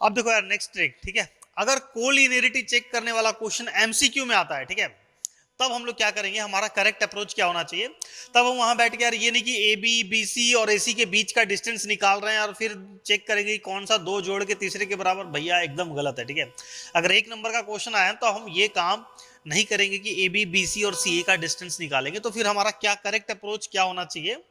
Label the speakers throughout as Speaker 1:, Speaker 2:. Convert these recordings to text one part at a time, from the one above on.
Speaker 1: अब देखो यार नेक्स्ट ट्रिक, ठीक है। अगर कोलिनियरिटी चेक करने वाला क्वेश्चन एमसीक्यू में आता है, ठीक है, तब हम लोग क्या करेंगे, हमारा करेक्ट अप्रोच क्या होना चाहिए। तब हम वहां बैठ के यार ये नहीं कि ए बी बी सी और ए सी के बीच का डिस्टेंस निकाल रहे हैं और फिर चेक करेंगे कि कौन सा दो जोड़ के तीसरे के बराबर, भैया एकदम गलत है, ठीक है। अगर एक नंबर का क्वेश्चन आया तो हम ये काम नहीं करेंगे कि ए बी बी सी और सी ए का डिस्टेंस निकालेंगे। तो फिर हमारा क्या करेक्ट अप्रोच क्या होना चाहिए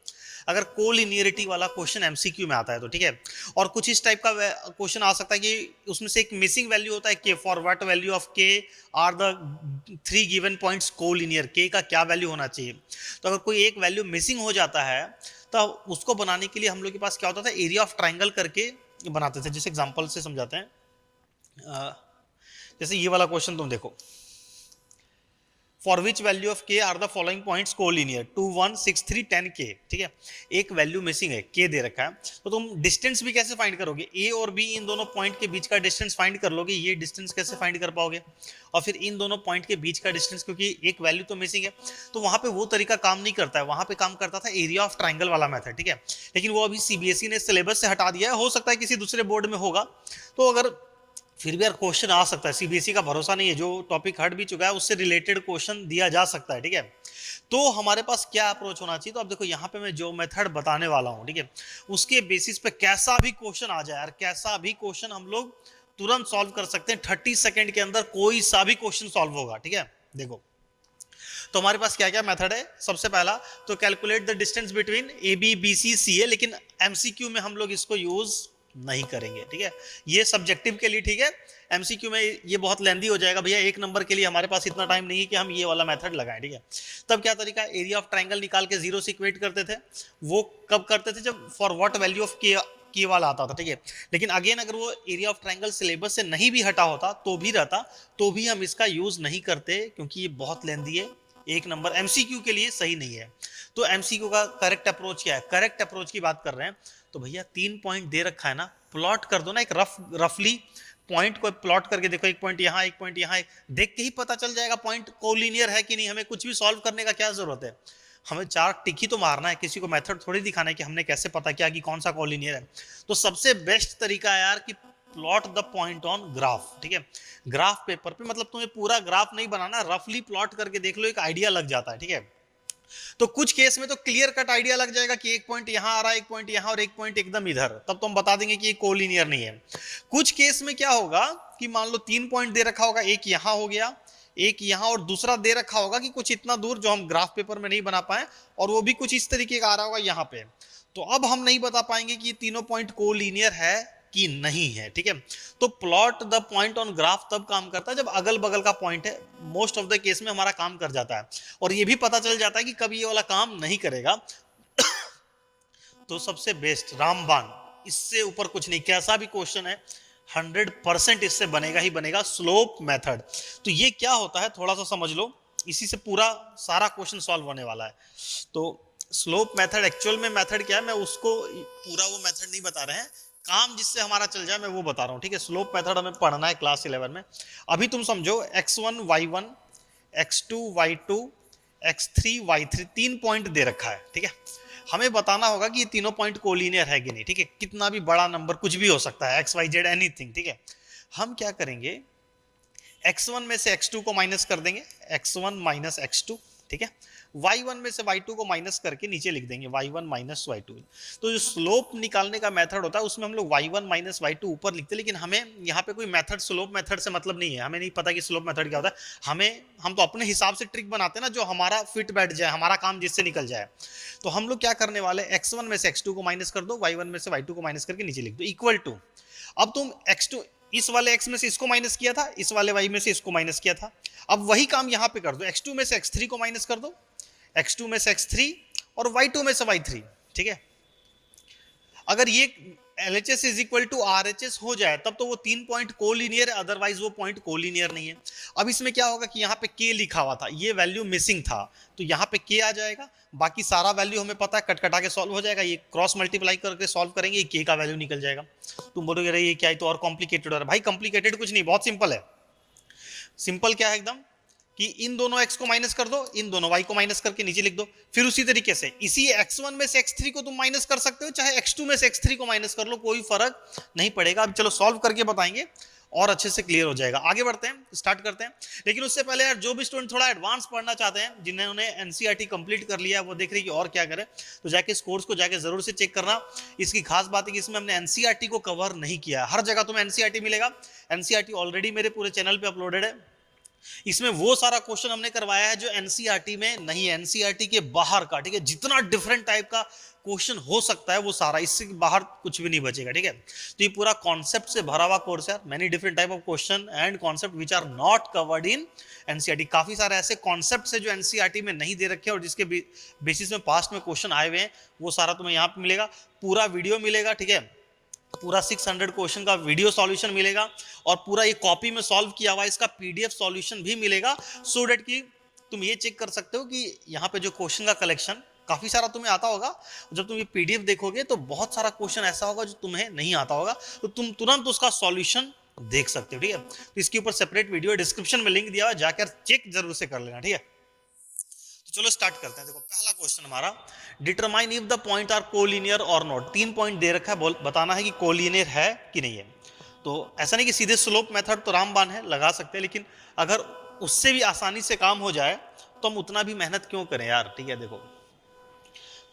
Speaker 1: अगर कोलिनियरिटी वाला क्वेश्चन एमसीक्यू में आता है तो, ठीक है। और कुछ इस टाइप का क्वेश्चन आ सकता है कि उसमें से एक मिसिंग वैल्यू होता है के, for what value of k are the three given points collinear, k का क्या वैल्यू होना चाहिए। तो अगर कोई एक वैल्यू मिसिंग हो जाता है तो उसको बनाने के लिए हम लोग के पास क्या होता था, एरिया ऑफ ट्राइंगल करके बनाते थे। जैसे एग्जांपल से समझाते हैं, जैसे ये वाला क्वेश्चन तुम देखो, for which value of k are the following points collinear 2 1 6 3 10 के, ठीक है। एक वैल्यू मिसिंग है, के दे रखा है, तो तुम डिस्टेंस भी कैसे फाइंड करोगे, ए और बी इन दोनों पॉइंट के बीच का डिस्टेंस फाइंड कर लोगे, ये डिस्टेंस कैसे फाइंड कर पाओगे। और फिर इन दोनों पॉइंट के बीच का डिस्टेंस, क्योंकि एक वैल्यू तो मिसिंग है, तो वहां पे वो तरीका काम नहीं करता है, वहां पे काम करता था एरिया ऑफ ट्राइंगल वाला मेथड, ठीक है। लेकिन वो अभी सीबीएसई ने सिलेबस से हटा दिया है, हो सकता है किसी दूसरे बोर्ड में होगा। तो अगर फिर भी यार क्वेश्चन आ सकता है, सीबीएसई का भरोसा नहीं है, जो टॉपिक हट भी चुका है उससे रिलेटेड क्वेश्चन दिया जा सकता है, ठीक है। तो हमारे पास क्या अप्रोच होना चाहिए, तो अब देखो यहाँ पे मैं जो मेथड बताने वाला हूँ, ठीक है, उसके बेसिस पे कैसा भी क्वेश्चन आ जाए यार, कैसा भी क्वेश्चन हम लोग तुरंत सॉल्व कर सकते हैं। 30 सेकंड के अंदर कोई सा भी क्वेश्चन सॉल्व होगा, ठीक है। देखो तो हमारे पास क्या क्या मेथड है। सबसे पहला तो calculate the distance between A B B C C है, लेकिन एमसीक्यू में हम लोग इसको यूज नहीं करेंगे, ठीक है। ये सब्जेक्टिव के लिए, ठीक है। एमसीक्यू में ये बहुत लेंदी हो जाएगा भैया, एक नंबर के लिए हमारे पास इतना टाइम नहीं है कि हम ये वाला मेथड लगाएं, ठीक है। तब क्या तरीका, एरिया ऑफ ट्राइंगल निकाल के जीरो से इक्वेट करते थे। वो कब करते थे, जब फॉर व्हाट वैल्यू ऑफ के वाला आता था, ठीक है। लेकिन अगेन अगर वो एरिया ऑफ ट्राइंगल सिलेबस से नहीं भी हटा होता तो भी रहता, तो भी हम इसका यूज नहीं करते, क्योंकि ये बहुत लेंदी है, एक नंबर एमसीक्यू के लिए सही नहीं है। तो एमसीक्यू का करेक्ट अप्रोच क्या है, करेक्ट अप्रोच की बात कर रहे हैं तो भैया 3 पॉइंट दे रखा है ना, प्लॉट कर दो ना, एक रफली पॉइंट को प्लॉट करके देखो, एक पॉइंट यहाँ एक पॉइंट यहाँ, देख के ही पता चल जाएगा पॉइंट कोलिनियर है कि नहीं। हमें कुछ भी सॉल्व करने का क्या जरूरत है, हमें 4 टिक ही तो मारना है, किसी को मेथड थोड़ी दिखाना है कि हमने कैसे पता किया कि कौन सा कोलिनियर है। तो सबसे बेस्ट तरीका है यार कि plot the point on graph, ठीक है। ग्राफ पेपर पे, मतलब तुम्हें पूरा ग्राफ नहीं बनाना, रफली प्लॉट करके देख लो, एक आइडिया लग जाता है, ठीक है। तो कुछ केस में तो क्लियर कट आइडिया लग जाएगा कि एक पॉइंट यहां आ रहा है, एक पॉइंट यहां और एक पॉइंट एकदम इधर, तब तो हम बता देंगे कि ये कोलिनियर नहीं है। कुछ केस में क्या होगा कि मान लो 3 पॉइंट दे रखा होगा, एक यहां हो गया, एक यहां, और दूसरा दे रखा होगा कि कुछ इतना दूर जो हम ग्राफ पेपर में नहीं बना पाए, और वो भी कुछ इस तरीके का आ रहा होगा यहां पे। तो अब हम नहीं बता पाएंगे कि ये तीनों पॉइंट कोलिनियर है कि नहीं है, ठीक है। तो plot the point on graph तब काम करता है जब अगल बगल का पॉइंट है, मोस्ट ऑफ द केस में हमारा काम कर जाता है। और ये भी पता चल जाता है कि कभी ये वाला काम नहीं करेगा। तो सबसे बेस्ट रामबाण, इससे ऊपर कुछ नहीं, कैसा भी क्वेश्चन है 100% इससे बनेगा ही बनेगा, स्लोप मेथड। तो ये क्या होता है थोड़ा सा समझ लो, इसी से पूरा सारा क्वेश्चन सॉल्व होने वाला है। तो स्लोप मेथड एक्चुअल में मेथड क्या है, मैं उसको पूरा वो मेथड नहीं बता रहे हैं, काम जिससे हमारा चल जाए मैं वो बता रहा हूँ, ठीक है। स्लोप मेथड हमें पढ़ना है क्लास 11 में। अभी तुम समझो x1 y1 x2 y2 x3 y3, 3 point दे रखा है, ठीक है। हमें बताना होगा कि ये तीनों पॉइंट कोलिनियर है कि नहीं, ठीक है। कितना भी बड़ा नंबर कुछ भी हो सकता है, एक्स वाई जेड एनीथिंग, ठीक है। हम क्या करेंगे, x1 में से x2 को माइनस कर देंगे, x1 माइनस x2, ठीक है। y1 में से y2 को माइनस करके नीचे लिख देंगे y1 माइनस y2। तो जो स्लोप निकालने का मेथड होता है उसमें हम लोग y1 माइनस y2 ऊपर लिखते हैं, लेकिन हमें यहाँ पे कोई मेथड स्लोप मेथड से मतलब नहीं है, हमें नहीं पता कि स्लोप मेथड क्या होता है। हम तो अपने हिसाब से ट्रिक बनाते हैं ना, जो हमारा फिट बैठ जाए, हमारा काम जिससे निकल जाए। तो हम लोग क्या करने वाले, x1 में से x2 को माइनस कर दो, y1 में से y2 को माइनस करके नीचे लिख दो, इक्वल टू। अब तुम x2 इस वाले x में से इसको माइनस किया था, इस वाले y में से इसको माइनस किया था, अब वही काम यहां पे कर दो, x2 में से x3 को माइनस कर दो, x2 में से x3 और y2 में से y3, ठीक है। अगर ये LHS is equal to RHS हो जाए तब तो वो 3 पॉइंट कोलिनियर है, अदरवाइज वो पॉइंट कोलिनियर नहीं है। अब इसमें क्या होगा कि यहाँ पे K लिखा हुआ था, ये वैल्यू मिसिंग था, तो यहाँ पे K आ जाएगा, बाकी सारा वैल्यू हमें पता है, कट कटा के सॉल्व हो जाएगा। ये क्रॉस मल्टीप्लाई करके सॉल्व करेंगे, ये K का वैल्यू निकल जाएगा। तुम बोलोगे अरे ये क्या है, तो और कॉम्प्लिकेटेड हो रहा है। भाई कॉम्प्लिकेटेड कुछ नहीं, बहुत सिंपल है। सिंपल क्या है एकदम, कि इन दोनों x को माइनस कर दो, इन दोनों y को माइनस करके नीचे लिख दो। फिर उसी तरीके से इसी x1 में से x3 को तुम माइनस कर सकते हो, चाहे x2 में से x3 को माइनस कर लो, कोई फर्क नहीं पड़ेगा। अब चलो सॉल्व करके बताएंगे और अच्छे से क्लियर हो जाएगा। आगे बढ़ते हैं, स्टार्ट करते हैं। लेकिन उससे पहले यार जो भी स्टूडेंट थोड़ा एडवांस पढ़ना चाहते हैं, जिन्होंने एनसीईआरटी कंप्लीट कर लिया, वो देख रहे कि और क्या करें, तो जाके इस कोर्स को जाके जरूर से चेक करना। इसकी खास बात है कि इसमें हमने एनसीईआरटी को कवर नहीं किया। हर जगह तुम्हें एनसीईआरटी मिलेगा। एनसीईआरटी ऑलरेडी मेरे पूरे चैनल पे अपलोडेड है। इसमें वो सारा क्वेश्चन हमने करवाया है जो एनसीईआरटी में नहीं है, एनसीईआरटी के बाहर का, ठीक है। जितना डिफरेंट टाइप का क्वेश्चन हो सकता है वो सारा, इससे बाहर कुछ भी नहीं बचेगा, ठीक है। तो ये पूरा कॉन्सेप्ट से भरा हुआ कोर्स है। Many different type of question and concept which are not covered in NCERT. काफी सारे ऐसे कॉन्सेप्ट है जो एनसीईआरटी में नहीं दे रखे और जिसके बेसिस में पास्ट में क्वेश्चन आए हुए हैं, वो सारा तुम्हें यहाँ पे मिलेगा। पूरा वीडियो मिलेगा, ठीक है। पूरा 600 क्वेश्चन का वीडियो सॉल्यूशन मिलेगा और पूरा ये कॉपी में सॉल्व किया हुआ इसका पीडीएफ सॉल्यूशन भी मिलेगा, सो डेट कि तुम ये चेक कर सकते हो कि यहाँ पे जो क्वेश्चन का कलेक्शन काफी सारा तुम्हें आता होगा। जब तुम ये पीडीएफ देखोगे तो बहुत सारा क्वेश्चन ऐसा होगा जो तुम्हें नहीं आता होगा, तो तुम तुरंत उसका सॉल्यूशन देख सकते हो, ठीक है। तो इसके ऊपर सेपरेट वीडियो डिस्क्रिप्शन में लिंक दिया हुआ, जाकर चेक जरूर से कर लेना, ठीक है। चलो स्टार्ट करते हैं। देखो पहला क्वेश्चन हमारा, determine if the point are collinear और नॉट। 3 पॉइंट दे रखा है, बताना है कि कोलिनियर है कि नहीं है। तो ऐसा नहीं कि सीधे स्लोप मेथड तो रामबाण है, लगा सकते हैं, लेकिन अगर उससे भी आसानी से काम हो जाए तो हम उतना भी मेहनत क्यों करें यार, ठीक है। देखो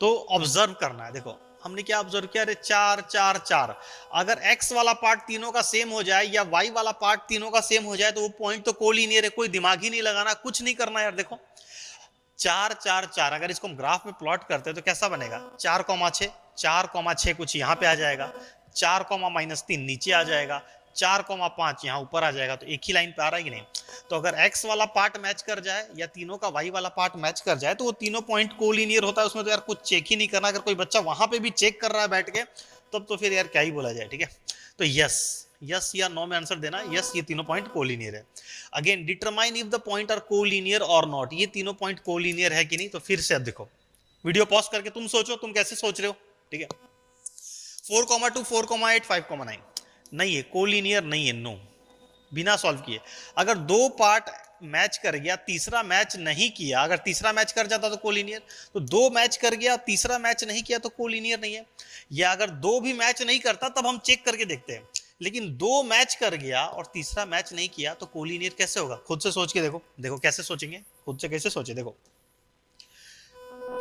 Speaker 1: तो ऑब्जर्व करना है। देखो हमने क्या ऑब्जर्व किया, अरे 4 4 4, अगर x वाला पार्ट तीनों का सेम हो जाए या y वाला पार्ट तीनों का सेम हो जाए तो वो पॉइंट तो कोलिनियर है। कोई दिमाग ही नहीं लगाना, कुछ नहीं करना यार। देखो 4 4 4, अगर इसको हम ग्राफ में प्लॉट करते हैं तो कैसा बनेगा, 4,6 4,6 कुछ यहाँ पे आ जाएगा, 4,-3 नीचे आ जाएगा, 4,5 यहाँ ऊपर आ जाएगा। तो एक ही लाइन पे आ रहा है कि नहीं। तो अगर x वाला पार्ट मैच कर जाए या तीनों का y वाला पार्ट मैच कर जाए तो वो तीनों पॉइंट कोलिनियर होता है। उसमें तो यार कुछ चेक ही नहीं करना। अगर कोई बच्चा वहां पे भी चेक कर रहा है बैठ के, तब तो फिर यार क्या ही बोला जाए, ठीक है। तो यस या नो में आंसर देना। यस, ये तीनों पॉइंट कोलिनियर है। Again determine if the point are collinear और नॉट। ये तीनों पॉइंट कोलिनियर है कि नहीं। तो फिर से अब देखो, वीडियो पॉज करके तुम सोचो तुम कैसे सोच रहे हो, ठीक है। 4,2 4,8 5,9 नहीं है, कोलिनियर नहीं है, नो, बिना सॉल्व किए। अगर दो पार्ट मैच कर गया, तीसरा मैच नहीं किया, अगर तीसरा मैच कर जाता तो कोलिनियर, तो दो मैच कर गया तीसरा मैच नहीं किया तो कोलिनियर नहीं है। या अगर दो भी मैच नहीं करता तब हम चेक करके देखते हैं, लेकिन दो मैच कर गया और तीसरा मैच नहीं किया तो कोलिनियर कैसे होगा। खुद से सोच के देखो, देखो कैसे सोचेंगे, खुद से कैसे सोचे। देखो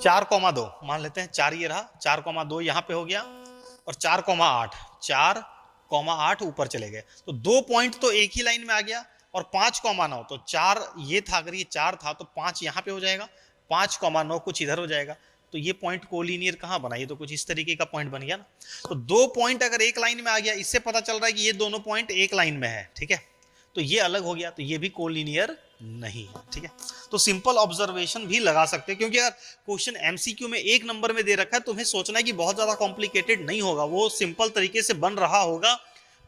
Speaker 1: 4,2 मान लेते हैं, 4 ये रहा, 4,2 यहाँ पे हो गया और 4,8 4,8 ऊपर चले गए, तो दो पॉइंट तो एक ही लाइन में आ गया। और 5,9 तो 4 ये था, अगर ये 4 था तो 5 यहाँ पे हो जाएगा, 5,9 कुछ इधर हो जाएगा। तो ये पॉइंट कोलिनियर कहाँ बना, ये तो कुछ इस तरीके का पॉइंट बन गया ना। तो दो पॉइंट अगर एक लाइन में आ गया, इससे पता चल रहा है कि ये दोनों पॉइंट एक लाइन में है, ठीक है। तो ये अलग हो गया, तो ये भी कोलिनियर नहीं है, ठीक है। तो सिंपल ऑब्जर्वेशन भी लगा सकते हैं, क्योंकि अगर क्वेश्चन एमसीक्यू में 1 नंबर में दे रखा है, तुम्हें सोचना है कि बहुत ज्यादा कॉम्प्लिकेटेड नहीं होगा, वो सिंपल तरीके से बन रहा होगा,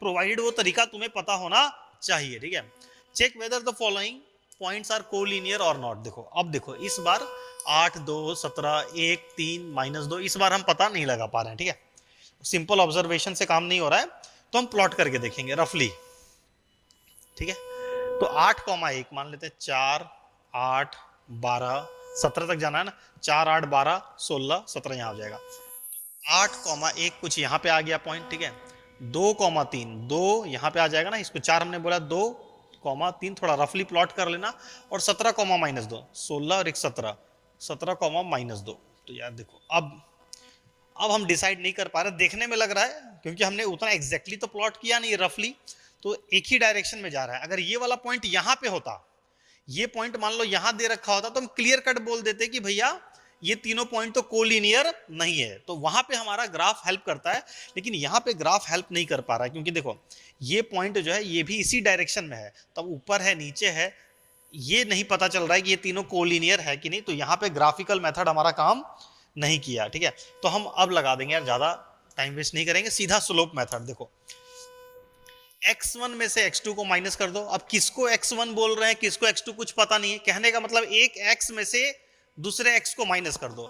Speaker 1: प्रोवाइडेड वो तरीका तुम्हें पता होना चाहिए, ठीक है। Check whether the following points are collinear और नॉट। देखो अब देखो इस बार 8 2 17 1 3 -2, इस बार हम पता नहीं लगा पा रहे हैं, ठीक है। सिंपल ऑब्जर्वेशन से काम नहीं हो रहा है, तो हम प्लॉट करके देखेंगे रफली, ठीक है। तो 8,1 मान लेते हैं, 4 8 12 17 तक जाना है ना, 4 8 12 16 17 यहाँ हो जाएगा। 8,1 कुछ यहाँ पे आ गया पॉइंट, ठीक है। 2,3 2 यहाँ पे आ जाएगा ना, इसको 4 हमने बोला, 2,3 थोड़ा रफली प्लॉट कर लेना। और 17, -2 16 और 1 17 17, -2। तो यार देखो अब हम डिसाइड नहीं कर पा रहे, देखने में लग रहा है क्योंकि हमने उतना एग्जैक्टली तो प्लॉट किया नहीं, रफली तो एक ही डायरेक्शन में जा रहा है। अगर ये वाला पॉइंट यहाँ पे होता, ये पॉइंट मान लो यहाँ दे रखा होता, तो हम क्लियर कट बोल देते कि भैया ये तीनों पॉइंट तो कोलिनियर नहीं है, तो वहां पे हमारा ग्राफ हेल्प करता है। लेकिन यहाँ पे ग्राफ हेल्प नहीं कर पा रहा है, क्योंकि देखो ये पॉइंट जो है ये भी इसी डायरेक्शन में है, तब ऊपर है नीचे है, ये नहीं पता चल रहा है कि ये तीनों कोलिनियर है कि नहीं। तो यहाँ पे ग्राफिकल मेथड हमारा काम नहीं किया, ठीक है। तो हम अब लगा देंगे यार, ज्यादा टाइम वेस्ट नहीं करेंगे, सीधा स्लोप मेथड। देखो x1 में से x2 को माइनस कर दो। अब किसको x1 बोल रहे हैं, किसको x2, कुछ पता नहीं है। कहने का मतलब एक x में से दूसरे x को माइनस कर दो।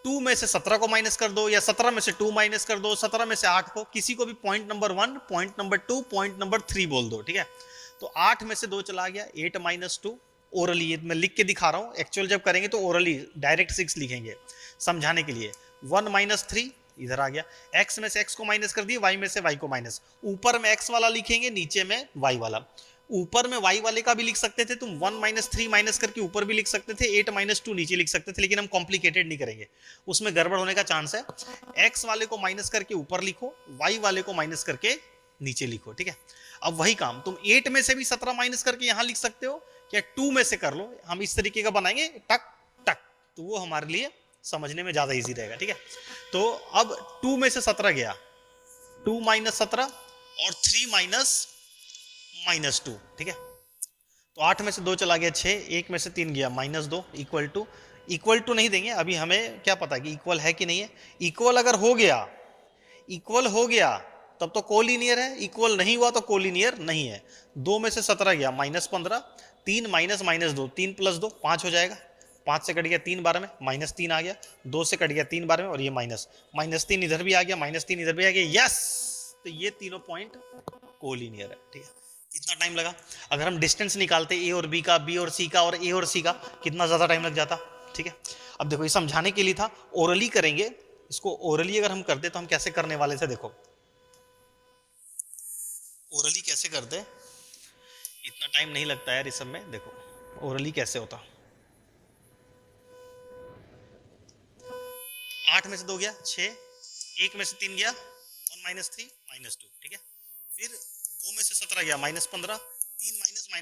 Speaker 1: 2 में से 17 को माइनस कर दो, या 17 में से 2 माइनस कर दो, 17 में से 8 को, किसी को भी point number 1 point number 2 point number 3 बोल दो, ठीक है। तो 8 में से 2 चला गया, 8 -2 ओरली, ये मैं लिख के दिखा रहा हूँ, एक्चुअल जब करेंगे तो ओरली डायरेक्ट 6 लिखेंगे समझाने के लिए। 1 माइनस 3 इधर आ गया, x में से x को माइनस कर दिए, y में से y को माइनस, ऊपर में x वाला लिखेंगे, नीचे में y वाला। ऊपर में y वाले का भी लिख सकते थे तुम, 1 माइनस 3 माइनस करके ऊपर भी लिख सकते थे, 8 माइनस 2 नीचे लिख सकते थे, लेकिन हम कॉम्प्लिकेटेड नहीं करेंगे, उसमें गड़बड़ होने का चांस है। x वाले को माइनस करके ऊपर लिखो, y वाले को माइनस करके नीचे लिखो, ठीक है। अब वही काम तुम 8 में से भी 17 माइनस करके यहां लिख सकते हो, या 2 में से कर लो, हम इस तरीके का बनाएंगे टक टक, तो वो हमारे लिए समझने में ज्यादा इजी रहेगा, ठीक है। तो अब 2 में से 17 गया, 2 माइनस 17 और 3 माइनस 2, ठीक है। तो 8 में से 2 चला गया 6, 1 में से 3 गया -2, इक्वल टू नहीं देंगे अभी, हमें क्या पता कि इक्वल है कि नहीं है। इक्वल अगर हो गया तब तो कोलिनियर है, इक्वल नहीं हुआ तो कोलिनियर नहीं है। 2 में से 17 गया -15, 3 -2, 3 + 2 5 हो जाएगा, 5 से कट गया 3 बार में, -3 आ गया, 2 से कट गया 3 बार में, और ये -3 इधर भी आ गया, -3 इधर भी आ गया, यस। तो ये तीनों पॉइंट कोलिनियर है, ठीक है। कितना टाइम लगा, अगर हम डिस्टेंस निकालते ए और बी का, बी और सी का, और ए और सी का, कितना ज्यादा टाइम लग जाता, ठीक है। अब देखो ये समझाने के लिए था, ओरली करेंगे इसको। ओरली अगर हम करते तो हम कैसे करने वाले थे, देखो ओरली कैसे करते, इतना टाइम नहीं लगता यार इस सब में। देखो ओरली कैसे होता, 8 में से 2 गया 6, 1 में से 3 गया 1 माइनस 3 -2, ठीक है। फिर 2 में से 17 गया -15, 3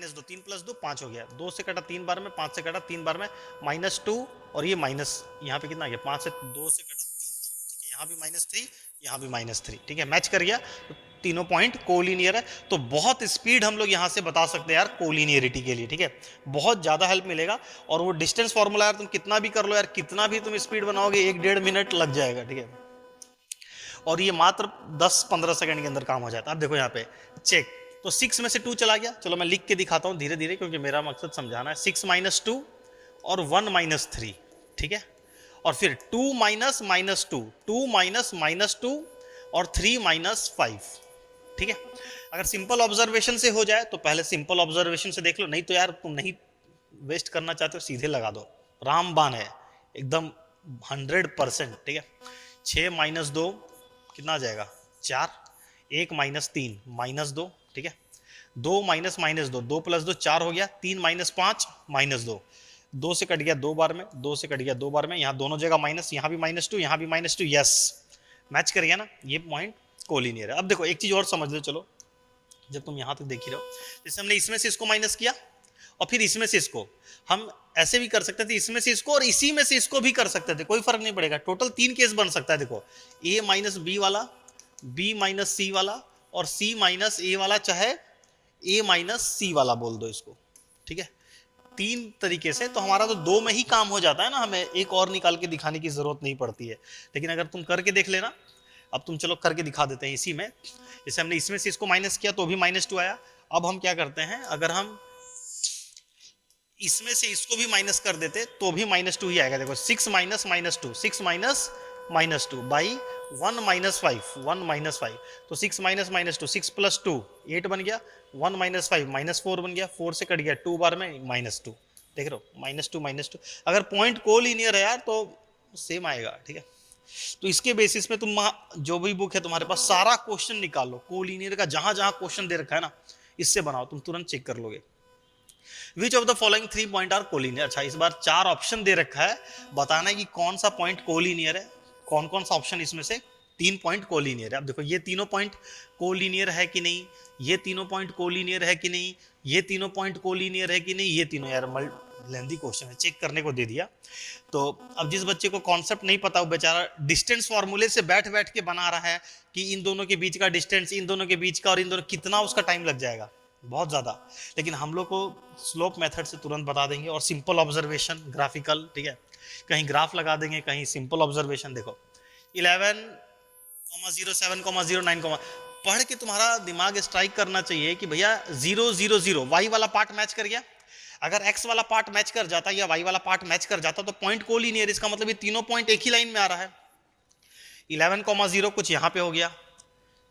Speaker 1: -2, 3 + 2 5 हो गया, 2 से कटा 3 बार में, 5 से कटा 3 बार में, -2, और ये माइनस यहाँ पे कितना आ गया, 5 से 2 से कटा 3 बार में, ठीक है। यहाँ भी -3, यहाँ भी -3, ठीक है, मैच कर गया। तो तीनों पॉइंट कोलिनियर है। तो बहुत स्पीड हम लोग यहाँ से बता सकते हैं यार कोलिनियरिटी के लिए, ठीक है, बहुत ज्यादा हेल्प मिलेगा। और वो डिस्टेंस फॉर्मूला यार तुम कितना भी कर लो यार, कितना भी तुम स्पीड बनाओगे, 1-1.5 मिनट लग जाएगा, ठीक है। और ये मात्र 10-15 सेकंड के अंदर काम हो जाता है। अब देखो यहाँ पे चेक, तो 6 में से 2 चला गया, चलो मैं लिख के दिखाता हूँ धीरे धीरे, क्योंकि मेरा मकसद समझाना है। 6 - 2 और 1 - 3, ठीक है। और फिर 2 - -2, 2 - -2 और 3 - 5, ठीक है। अगर सिंपल ऑब्जर्वेशन से हो जाए तो पहले सिंपल ऑब्जर्वेशन से देख लो, नहीं तो यार तुम नहीं वेस्ट करना चाहते हो सीधे लगा दो, रामबाण है एकदम 100%, ठीक है। 6 - 2 कितना आ जाएगा 4, 1 - 3 -2, ठीक है। 2 - -2, 2 + 2 4 हो गया, 3 - 5 -2, 2 से कट गया 2 बार में, 2 से कट गया 2 बार में, यहाँ दोनों जगह माइनस, यहाँ भी -2, यहाँ भी -2, यस मैच कर गया ना, ये पॉइंट कोलिनियर है। अब देखो एक चीज और समझ लो, चलो जब तुम यहां तक देख ही रहो, जैसे हमने इसमें से इसको माइनस किया और फिर इसमें से इसको, हम ऐसे भी कर सकते थे, इसमें से इसको और इसी में से इसको भी कर सकते थे, कोई फर्क नहीं पड़ेगा। टोटल 3 केस बन सकता है, देखो a - b वाला, b - c वाला, और c - a वाला, चाहे a - c वाला बोल दो इसको, ठीक है। 3 तरीके से तो हमारा तो 2 में ही काम हो जाता है ना, हमें एक और निकाल के दिखाने की जरूरत नहीं पड़ती है। लेकिन अगर तुम करके देख लेना, अब तुम चलो करके दिखा देते हैं इसी में। जैसे हमने इसमें से इसको माइनस किया तो भी -2 आया। अब हम क्या करते हैं, अगर हम इसमें से इसको भी माइनस कर देते तो भी -2 ही आएगा। देखो 6 - -2, 6 - -2 बाई 1 - 5, 1 - 5, तो 6 - -2, 6 + 2 8 बन गया, 1 - 5 -4 बन गया, 4 से कट गया 2 बार में -2, देख रहे हो -2। अगर पॉइंट कोलिनियर है यार तो सेम आएगा, ठीक है। तो इसके बेसिस पे तुम जो भी बुक है तुम्हारे पास, सारा क्वेश्चन निकाल लो कोलिनियर का, जहां जहां क्वेश्चन दे रखा है ना, इससे बनाओ, तुम तुरंत चेक कर लोगे। Which of the following 3 point are collinear. अच्छा इस बार 4 ऑप्शन दे रखा है, बताना है कि कौन सा पॉइंट कोलिनियर है, कौन कौन सा ऑप्शन इसमें से 3 पॉइंट कोलिनियर है। अब देखो ये तीनों पॉइंट कोलिनियर है कि नहीं, ये तीनों पॉइंट कोलिनियर है कि नहीं, ये तीनों पॉइंट कोलिनियर है कि नहीं, ये तीनों, यार लेंथी क्वेश्चन है, चेक करने को दे दिया। तो अब जिस बच्चे को कॉन्सेप्ट नहीं पता, वो बेचारा डिस्टेंस फॉर्मूले से बैठ बैठ के बना रहा है कि इन दोनों के बीच का डिस्टेंस, इन दोनों के बीच का, और इन दोनों, कितना उसका टाइम लग जाएगा, बहुत ज्यादा। लेकिन हम लोग को स्लोप मेथड से तुरंत बता देंगे, और सिंपल ऑब्जर्वेशन ग्राफिकल, ठीक है, कहीं ग्राफ लगा देंगे, कहीं सिंपल ऑब्जर्वेशन। देखो 11,07,09, पढ़ के तुम्हारा दिमाग स्ट्राइक करना चाहिए कि भैया 0 0 0 वाई वाला पार्ट मैच कर गया। अगर एक्स वाला पार्ट मैच कर जाता या वाई वाला पार्ट मैच कर जाता तो पॉइंट कोलिनियर, इसका मतलब ये तीनों पॉइंट एक ही लाइन में आ रहा है। 11,0 कुछ यहां पे हो गया,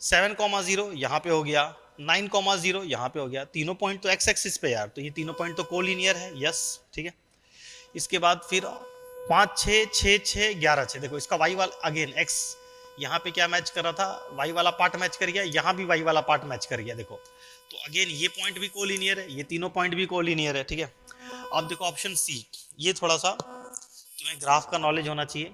Speaker 1: 7,0 यहां पे हो गया, 9,0 यहाँ पे हो गया, तीनों पॉइंट तो एक्स एक्सिस पे यार, तो ये तीनों पॉइंट तो कोलिनियर है, यस ठीक है। इसके बाद फिर 5 6 6 6 11 6, देखो इसका वाई वाला अगेन एक्स यहाँ पे क्या मैच कर रहा था, वाई वाला पार्ट मैच कर गया, यहाँ भी वाई वाला पार्ट मैच कर गया, देखो तो अगेन ये पॉइंट भी कोलिनियर है, ये तीनों पॉइंट भी कोलिनियर है, ठीक है। अब देखो ऑप्शन सी, ये थोड़ा सा तुम्हें ग्राफ का नॉलेज होना चाहिए,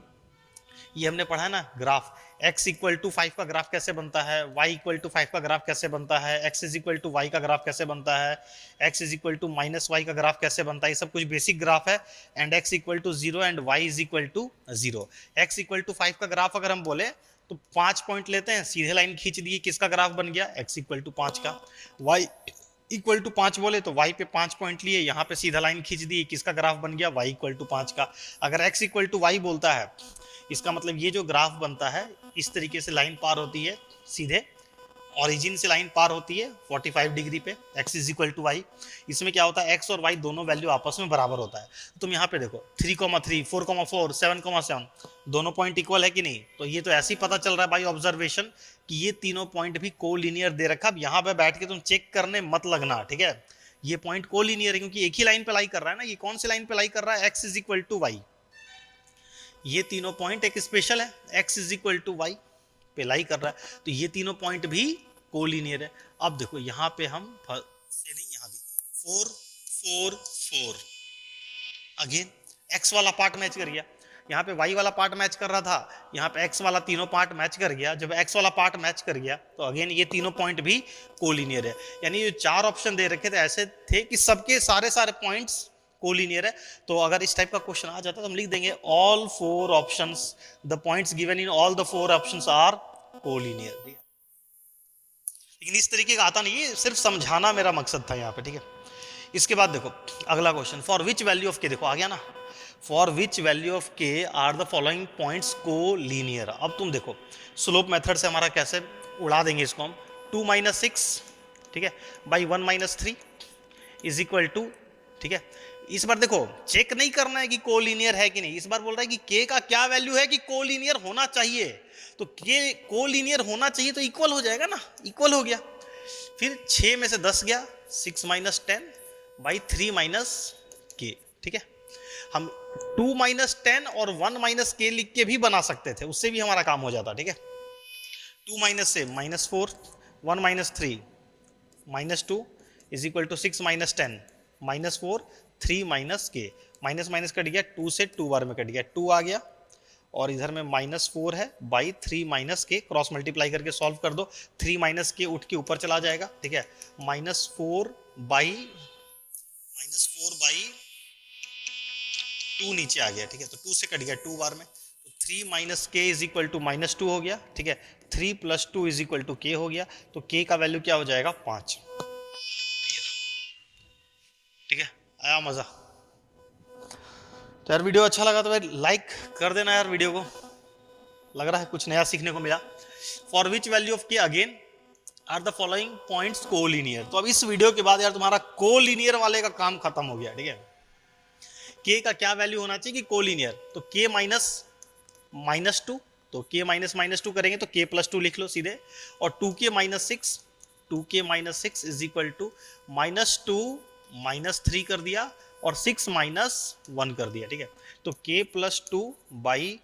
Speaker 1: ये हमने पढ़ा है ना ग्राफ, x इक्वल टू 5 का ग्राफ कैसे बनता है, y इक्वल टू 5 का ग्राफ कैसे बनता है, x is equal to y का ग्राफ कैसे बनता है, x is equal to minus y का ग्राफ कैसे बनता है, ये सब कुछ बेसिक ग्राफ है। And x equal to 0 and y is equal to 0। x equal to 5 का ग्राफ अगर हम बोले तो 5 पॉइंट लेते हैं, सीधे लाइन खींच दी, किसका ग्राफ बन गया, x इक्वल टू 5 का। y इक्वल टू 5 बोले तो y पे 5 पॉइंट लिए, यहाँ पे सीधा लाइन खींच दी, किसका ग्राफ बन गया, y इक्वल टू 5 का। अगर x इक्वल टू y बोलता है, इसका मतलब ये जो ग्राफ बनता है इस तरीके से लाइन पार होती है, सीधे ओरिजिन से लाइन पार होती है 45 डिग्री पे, x is equal to y. इसमें क्या होता है, x और y दोनों वैल्यू आपस में बराबर होता है। तुम यहाँ पे देखो 3,3 4,4 7,7 दोनों पॉइंट इक्वल है कि नहीं, तो ये तो ऐसे ही पता चल रहा है बाई ऑब्जर्वेशन कि ये तीनों पॉइंट भी कोलिनियर दे रखा। अब यहाँ पे बैठ के तुम चेक करने मत लगना, ठीक है, ये पॉइंट कोलिनियर है क्योंकि एक ही लाइन पे लाई कर रहा है ना। ये कौन सी लाइन पे लाई कर रहा है, x is equal to y. ये तीनों पॉइंट एक स्पेशल है, x is equal to y पे लाई कर रहा है, तो ये तीनों पॉइंट भी कोलिनियर है। अब देखो यहाँ पे हम से नहीं, यहाँ भी 4 4 4 अगेन x वाला पार्ट मैच कर गया, यहाँ पे y वाला पार्ट मैच कर रहा था, यहाँ पे x वाला तीनों पार्ट मैच कर गया। जब x वाला पार्ट मैच कर गया तो अगेन ये तीनों पॉइंट भी कोलिनियर है। यानी ये 4 ऑप्शन दे रखे थे ऐसे थे कि सबके सारे सारे पॉइंट्स कोलिनियर है। तो अगर इस टाइप का क्वेश्चन आ जाता तो हम लिख देंगे all 4 options, the points given in all the 4 options are collinear. लेकिन इस तरीके का आता नहीं है, सिर्फ समझाना मेरा मकसद था यहाँ पे, ठीक है। इसके बाद देखो अगला question, for which value of के, देखो आ गया ना, for which value of k are the following points को लीनियर। अब तुम देखो स्लोप मेथड से हमारा कैसे उड़ा देंगे इसको हम, 2 - 6 ठीक है बाई 1 - 3 इज इक्वल टू, ठीक है। इस बार देखो चेक नहीं करना है कि कोलिनियर है कि नहीं, इस बार बोल रहा है कि के का क्या वैल्यू है कि कोलिनियर होना चाहिए, तो के कोलिनियर होना चाहिए तो इक्वल हो जाएगा ना, इक्वल हो गया। फिर 6 में से 10 गया, 6 - 10 बाई 3 - के, ठीक है। हम 2 - 10 और 1 - के लिख के भी बना सकते थे, उससे भी हमारा काम हो जाता, ठीक है। 2 - से -4, 1 - 3 -2 इज इक्वल टू 6 - 10 -4 3 - के, माइनस माइनस कट गया, 2 से 2 बार में कट गया, 2 आ गया, और इधर में -4 है बाई 3 - के, क्रॉस मल्टीप्लाई करके सॉल्व कर दो, 3 - के उठ के ऊपर चला जाएगा, ठीक है। -4 बाई 2 नीचे आ गया, ठीक है, तो 2 से कट गया 2 बार में, तो 3 - के इज इक्वल टू -2 हो गया, ठीक है। 3 + 2 इज इक्वल टू के हो गया, तो के का वैल्यू क्या हो जाएगा, 5, ठीक है। आया मजा। तो यार वीडियो अच्छा लगा तो भाई लाइक कर देना यार, वीडियो को लग रहा है कुछ नया सीखने को मिला। For which value of k again are the following points collinear. तो अब इस वीडियो के बाद यार तुम्हारा कोलिनियर वाले का काम खत्म हो गया, ठीक है। के का क्या वैल्यू होना चाहिए कि कोलिनियर, तो के -2, तो के -2 करेंगे तो के + 2 लिख लो सीधे, और 2k - 6 इज इक्वल टू -2 - 3 कर दिया और 6 - 1 कर दिया, ठीक है। तो k + 2 बाई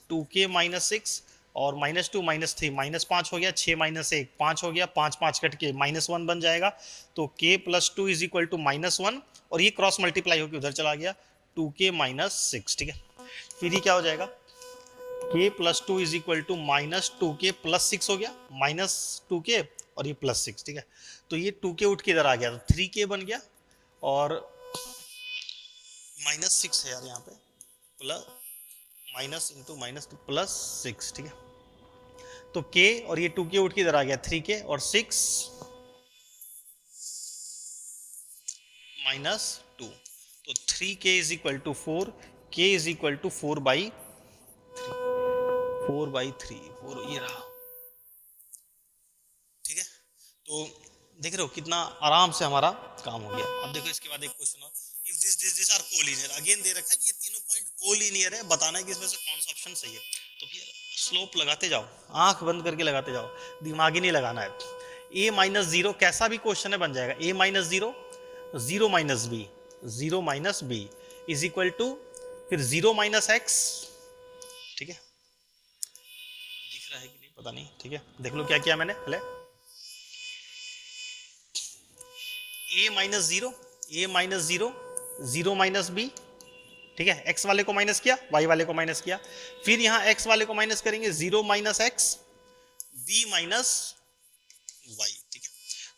Speaker 1: 2k - 6 और -2 - 3 -5 हो गया, 6 - 1 5 हो गया, 5 5 कट के -1 बन जाएगा, तो k + 2 इज इक्वल टू -1, और ये क्रॉस मल्टीप्लाई होकर उधर चला गया, 2k - 6, ठीक है। फिर ये क्या हो जाएगा, k + 2 is equal to -2k + 6 हो गया, -2k और ये +6, ठीक है। तो ये 2k उठ के इधर आ गया, तो 3k बन गया, और -6 है यार यहाँ पे, प्लस माइनस इंटू माइनस तो +6, ठीक है। तो k और ये 2k उठ के इधर आ गया, 3k और 6 - 2, तो 3k is equal to 4, k is equal to 4/3, 4/3 4 ये रहा, ठीक है। तो देख रहे हो कितना आराम से हमारा काम हो गया। अब देखो इसके बाद एक क्वेश्चन और, if this are collinear, again दे रखा है कि ये तीनों पॉइंट कोलिनियर है, बताना है कि इसमें से कौन सा ऑप्शन सही है। तो फिर स्लोप लगाते जाओ, आंख बंद करके लगाते जाओ, दिमाग ही नहीं लगाना है। a माइनस जीरो कैसा भी क्वेश्चन है बन जाएगा, a minus zero, zero minus b, zero minus b is equal to फिर जीरो माइनस एक्स। ठीक है, दिख रहा है कि नहीं पता नहीं, ठीक है देख लो क्या किया मैंने पहले, a minus zero, a minus zero, zero minus b, ठीक है, x वाले को माइनस किया, y वाले को माइनस किया, फिर यहाँ x वाले को माइनस करेंगे, zero minus x, b minus y। ठीक है,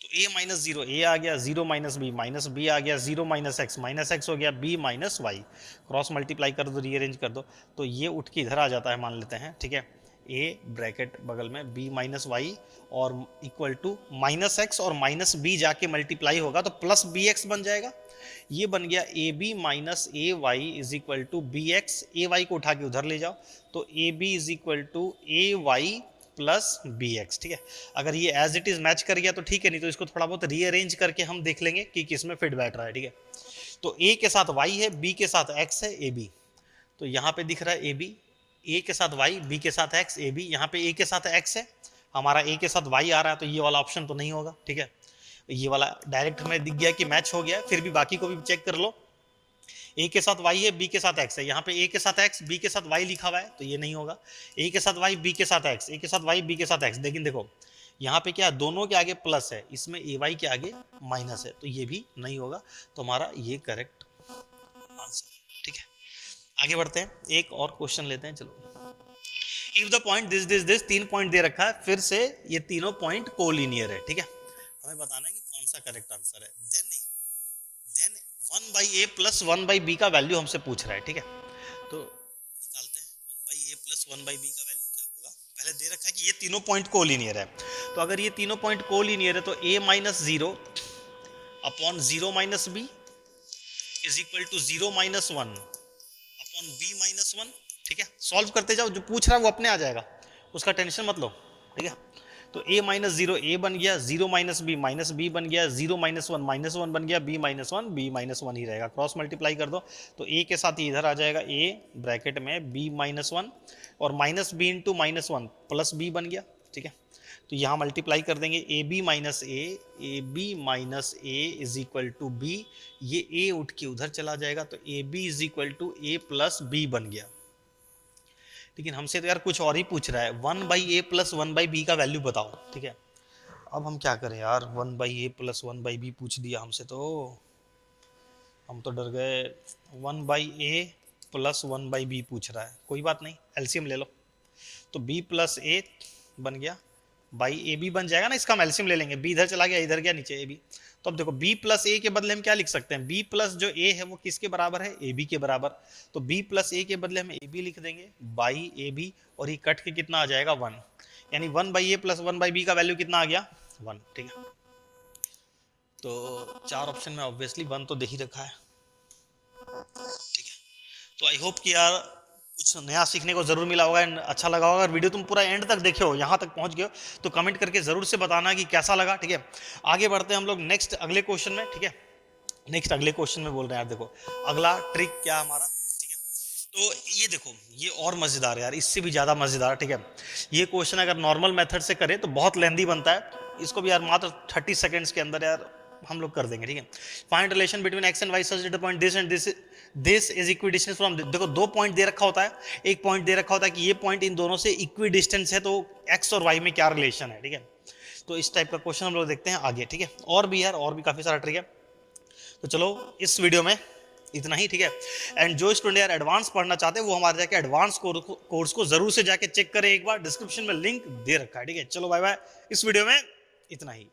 Speaker 1: तो a माइनस जीरो, a आ गया, जीरो माइनस b आ गया, जीरो माइनस एक्स हो गया, b minus y, cross multiply कर दो, रीअरेंज कर दो, तो ये उठ के इधर आ जाता है मान लेते हैं। ठीक है, a ब्रैकेट बगल में b माइनस वाई और इक्वल टू माइनस एक्स और माइनस बी जाके मल्टीप्लाई होगा तो प्लस बी एक्स बन जाएगा। ये बन गया a b minus a y is equal to b x, a y को उठा के उधर ले जाओ तो a b is equal to a y plus b x. ठीक है, अगर ये एज इट इज मैच कर गया तो ठीक है, नहीं तो इसको थोड़ा बहुत रीअरेंज करके हम देख लेंगे कि किस में फिट बैठ रहा है। ठीक है, तो ए के साथ वाई है, बी के साथ एक्स है, ए बी, तो यहाँ पे दिख रहा है ए बी, ए के साथ वाई, बी के साथ एक्स, ए बी, यहाँ पे ए के साथ एक्स है, हमारा ए के साथ वाई आ रहा है, तो ये वाला ऑप्शन तो नहीं होगा। ठीक है, ये वाला डायरेक्ट हमें दिख गया कि मैच हो गया, फिर भी बाकी को भी चेक कर लो, ए के साथ वाई है, बी के साथ एक्स है, यहाँ पे ए के साथ एक्स, बी के साथ वाई लिखा हुआ है, तो ये नहीं होगा। ए के साथ वाई, बी के साथ एक्स, ए के साथ वाई, बी के साथ एक्स, लेकिन देखो यहाँ पे क्या है, दोनों के आगे प्लस है, इसमें ए वाई के आगे माइनस है, तो ये भी नहीं होगा, तो हमारा ये करेक्ट आंसर। ठीक है, आगे बढ़ते हैं, एक और क्वेश्चन लेते हैं। चलो, if the point this this this, 3 point दे रखा है, फिर से ये तीनों पॉइंट कोलिनियर है। ठीक है, हमें बताना है कि कौन सा करेक्ट आंसर है। Then 1 by a plus 1 by b का वैल्यू हमसे पूछ रहा है। ठीक है, तो निकालते हैं 1 by a plus 1 by b का वैल्यू क्या होगा। पहले दे रखा है कि ये तीनों पॉइंट कोलिनियर है, तो अगर ये तीनों पॉइंट कोलिनियर है तो a minus zero upon zero minus b is equal to zero minus one upon b minus one. ठीक है, सॉल्व करते जाओ, जो पूछ रहा है वो अपने आ जाएगा, उसका टेंशन मत लो। ठीक है, तो a माइनस जीरो ए बन गया, जीरो माइनस बी बन गया, जीरो माइनस वन बन गया, बी माइनस वन ही रहेगा, क्रॉस मल्टीप्लाई कर दो तो a के साथ ही इधर आ जाएगा, a ब्रैकेट में b माइनस वन और minus b into minus one plus b बन गया। ठीक है, तो यहाँ मल्टीप्लाई कर देंगे, a b minus a is equal to b, ये a उठ के उधर चला जाएगा तो a b is equal to a plus b बन गया। लेकिन हमसे तो यार कुछ और ही पूछ रहा है, 1 by a plus 1 by b का वैल्यू बताओ। ठीक है, अब हम क्या करें यार, 1 by a plus 1 by b पूछ दिया हमसे, तो हम तो डर गए। 1 by a plus 1 by b पूछ रहा है, कोई बात नहीं, एलसीएम ले लो, तो b प्लस ए बन गया, बाई ए बी बन जाएगा ना, इसका हम एलसीएम ले लेंगे, b इधर चला गया, इधर गया नीचे ए बी, तो अब देखो b प्लस ए के बदले हम क्या लिख सकते हैं, b प्लस जो a है वो किसके बराबर है, ए बी के बराबर, तो b प्लस ए के बदले हम ए बी लिख देंगे बाई ए बी, और ये कट के कितना आ जाएगा 1, यानी 1 by a plus 1 by b का वैल्यू कितना आ गया 1। ठीक है, तो चार ऑप्शन में ऑब्वियसली 1 तो दे ही रखा है। ठीक है, तो आई होप कि यार कुछ नया सीखने को जरूर मिला होगा, अच्छा लगा होगा। अगर वीडियो तुम पूरा एंड तक देखे हो, यहाँ तक पहुँच गए हो, तो कमेंट करके जरूर से बताना कि कैसा लगा। ठीक है, आगे बढ़ते हैं हम लोग नेक्स्ट अगले क्वेश्चन में। ठीक है, नेक्स्ट अगले क्वेश्चन में बोल रहे हैं यार, देखो अगला ट्रिक क्या हमारा। ठीक है, तो ये देखो, ये और मजेदार है यार, इससे भी ज्यादा मजेदार। ठीक है, ये क्वेश्चन अगर नॉर्मल मेथड से करें तो बहुत लेंदी बनता है, इसको भी यार मात्र 30 सेकेंड्स के अंदर यार हम लोग कर देंगे। ठीक है, find relation between x and y such that the point this and this is equidistance from, देखो 2 पॉइंट दे रखा होता है, एक पॉइंट दे रखा होता है कि ये पॉइंट इन दोनों से इक्वी डिस्टेंस है, तो एक्स और वाई में क्या रिलेशन है। ठीक है, तो इस टाइप का क्वेश्चन हम लोग देखते हैं आगे। ठीक है, और भी यार, और भी काफी सारा ट्रिक है, तो चलो इस वीडियो में इतना ही। ठीक है, एंड जो स्टूडेंट यार एडवांस पढ़ना चाहते हैं वो हमारे जाके एडवांस कोर्स को जरूर से जाके चेक करें एक बार, डिस्क्रिप्शन में लिंक दे रखा है। ठीक है, चलो बाय बाय, इस वीडियो में इतना ही।